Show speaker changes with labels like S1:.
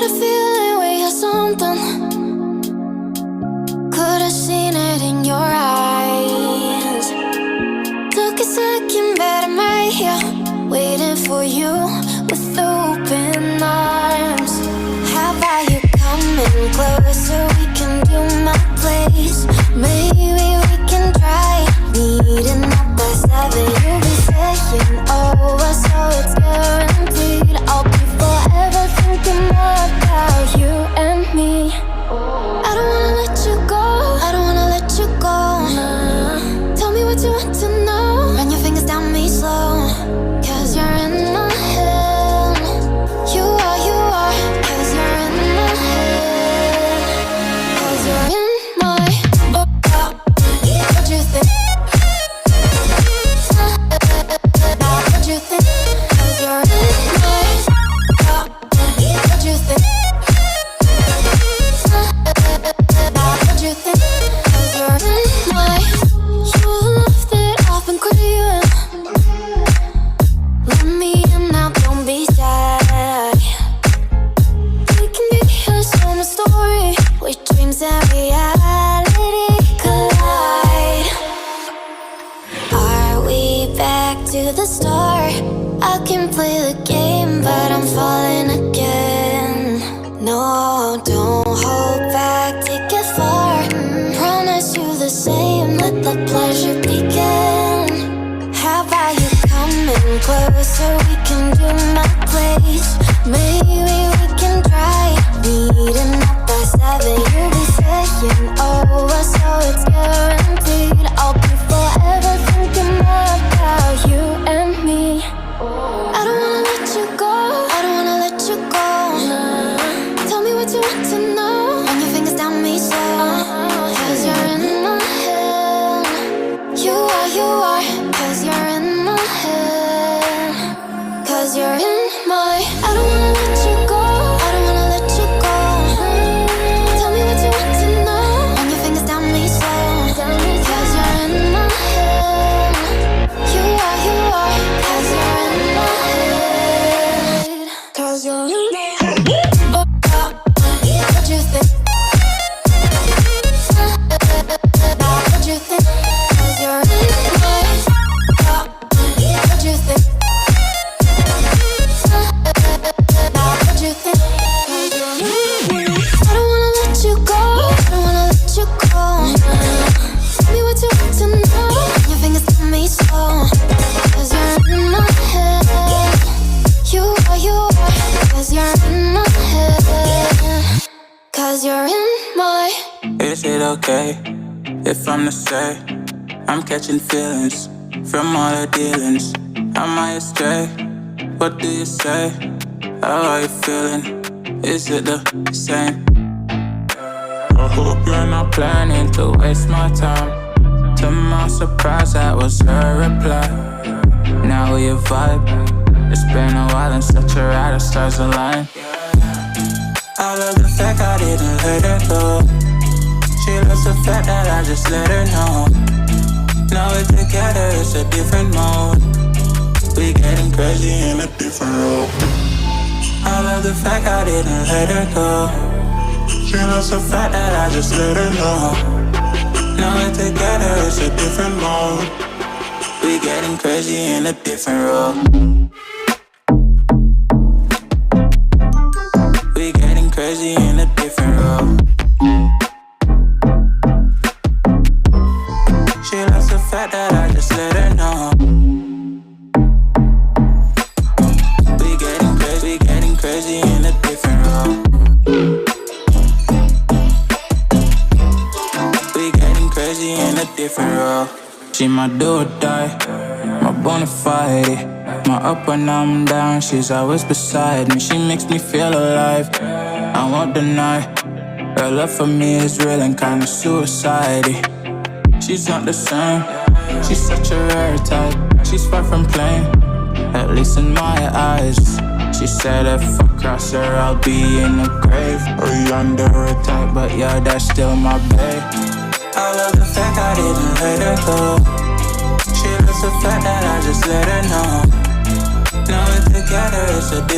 S1: a feeling we had something. Could've seen it in your eyes. Took a second, but I'm right here, waiting for you with open arms. How about you coming closer? We can do my place. Maybe we can try meeting up by 7. You'll be saying over, so it's guaranteed. I'll be forever thinking about you and me. I don't wanna let you go, I don't wanna let you go. Tell me what you want to know. Run your fingers down me slow, 'cause you're in my head. You are, 'cause you're in my head. 'Cause you're in my what you think? What you think? 'Cause you're in my what you think? What you think? 'Cause you're in my you're the love that I've been craving. Let me in now, don't be shy. We can get here, so my story, with dreams and reality collide. Are we back to the start? I can play the game, but I'm falling again. No, don't hold back, take it far. Promise you the same, let the pleasure begin. How about you coming closer? We can do my place. Maybe we can try meeting up by 7. You'll be saying over, so it's guaranteed. I'll be forever thinking about you and me. I don't wanna let you go, I don't wanna let you go. Tell me what you want to know. Run your fingers down me slow, 'cause you're in my head. You are, 'cause you're in my head. 'Cause you're in my I don't wanna let you go, I don't wanna let you go. Tell me what you want to know. Run your fingers down me slow, 'cause you're in my head. You are, 'cause you're in my head. 'Cause you're in my head. What you think? What you think? 'Cause you're in my what you think? What you think? 'Cause you're in I don't wanna let you go, I don't wanna let you go. Tell me what you want to know. Your fingers tell me slow, 'cause you're in my head. You are, 'cause you're in my head. 'Cause you're in my
S2: Is it okay if I'm to say I'm catching feelings from all the dealings? Am I astray? What do you say? How are you feeling? Is it the same? I hope you're not planning to waste my time. To my surprise, that was her reply. Now we vibe. It's been a while and such a ride, the stars align. I love the fact I didn't let her go. She loves the fact that I just let her know. Now we're together, it's a different mode. We getting crazy in a different role. I love the fact I didn't let her go. She loves the fact that I just let her know. Now we're together, it's a different mode. We getting crazy in a different role. We getting crazy in a different role. She loves the fact that I just let her know. We getting crazy in a different role. We getting crazy in a different role. She my do or die, my bona fide. My up when I'm down, she's always beside me. She makes me feel alive, I won't deny. Her love for me is real and kinda suicide. She's not the same, she's such a rare type. She's far from plain, at least in my eyes. She said if I cross her, I'll be in the grave or under her type, but yeah, that's still my babe. I love the fact I didn't let her go. She loves the fact that I just let her know. Now we're together, it's a